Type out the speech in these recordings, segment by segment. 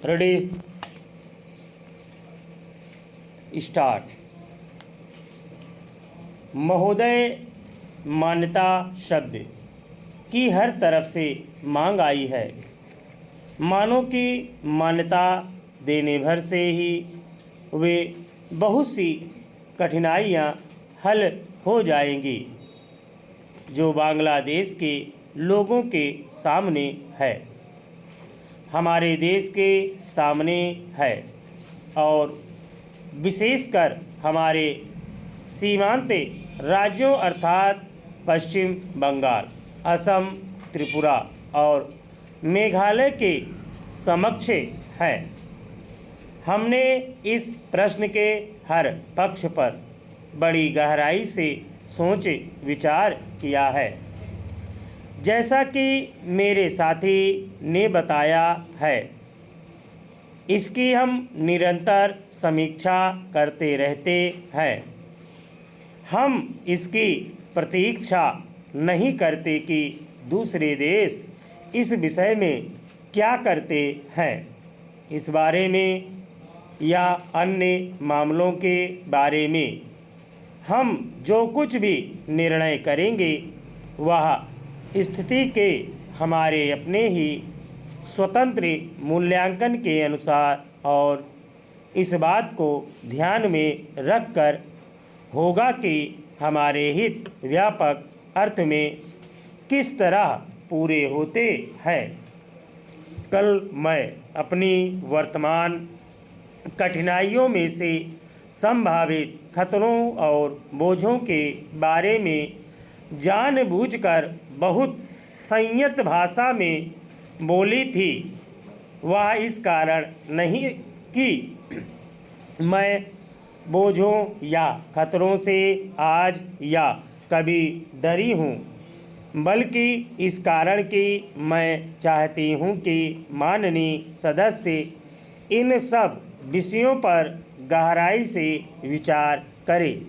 Ready start. महोदय, मान्यता शब्द की हर तरफ से मांग आई है। मानो कि मान्यता देने भर से ही वे बहुत सी कठिनाइयाँ हल हो जाएंगी जो बांग्लादेश के लोगों के सामने है, हमारे देश के सामने है और विशेषकर हमारे सीमांत राज्यों अर्थात पश्चिम बंगाल, असम, त्रिपुरा और मेघालय के समक्ष है। हमने इस प्रश्न के हर पक्ष पर बड़ी गहराई से सोच विचार किया है। जैसा कि मेरे साथी ने बताया है, इसकी हम निरंतर समीक्षा करते रहते हैं। हम इसकी प्रतीक्षा नहीं करते कि दूसरे देश इस विषय में क्या करते हैं। इस बारे में या अन्य मामलों के बारे में हम जो कुछ भी निर्णय करेंगे वह स्थिति के हमारे अपने ही स्वतंत्र मूल्यांकन के अनुसार और इस बात को ध्यान में रखकर होगा कि हमारे हित व्यापक अर्थ में किस तरह पूरे होते हैं। कल मैं अपनी वर्तमान कठिनाइयों में से संभावित खतरों और बोझों के बारे में जानबूझकर बहुत संयत भाषा में बोली थी। वह इस कारण नहीं कि मैं बोझों या खतरों से आज या कभी डरी हूँ, बल्कि इस कारण कि मैं चाहती हूँ कि माननीय सदस्य इन सब विषयों पर गहराई से विचार करें।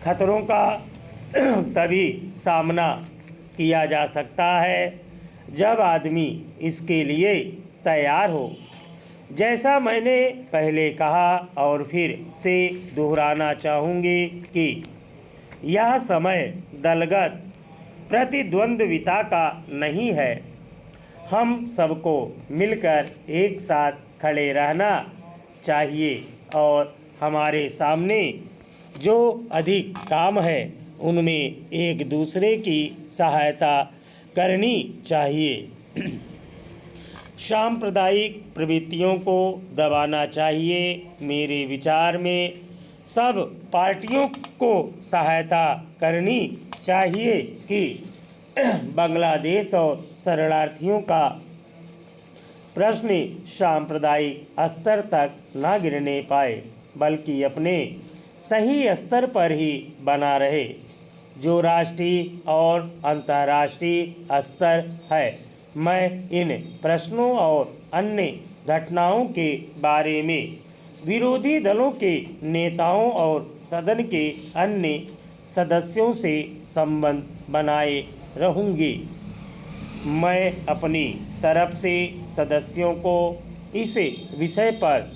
खतरों का तभी सामना किया जा सकता है जब आदमी इसके लिए तैयार हो। जैसा मैंने पहले कहा और फिर से दोहराना चाहूँगी कि यह समय दलगत प्रतिद्वंद्विता का नहीं है। हम सबको मिलकर एक साथ खड़े रहना चाहिए और हमारे सामने जो अधिक काम है उनमें एक दूसरे की सहायता करनी चाहिए। सांप्रदायिक प्रवृत्तियों को दबाना चाहिए। मेरे विचार में सब पार्टियों को सहायता करनी चाहिए कि बांग्लादेश और शरणार्थियों का प्रश्न सांप्रदायिक स्तर तक न गिरने पाए, बल्कि अपने सही स्तर पर ही बना रहे जो राष्ट्रीय और अंतर्राष्ट्रीय स्तर है। मैं इन प्रश्नों और अन्य घटनाओं के बारे में विरोधी दलों के नेताओं और सदन के अन्य सदस्यों से संबंध बनाए रहूँगी। मैं अपनी तरफ से सदस्यों को इस विषय पर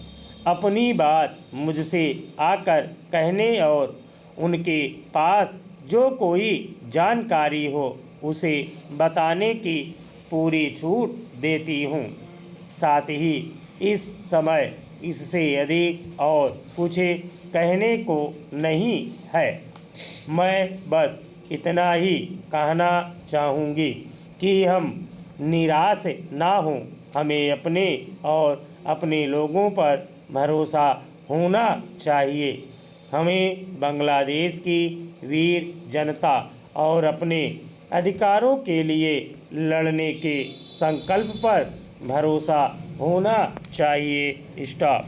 अपनी बात मुझसे आकर कहने और उनके पास जो कोई जानकारी हो उसे बताने की पूरी छूट देती हूँ। साथ ही इस समय इससे अधिक और कुछ कहने को नहीं है। मैं बस इतना ही कहना चाहूँगी कि हम निराश ना हों। हमें अपने और अपने लोगों पर भरोसा होना चाहिए। हमें बांग्लादेश की वीर जनता और अपने अधिकारों के लिए लड़ने के संकल्प पर भरोसा होना चाहिए। स्टॉप।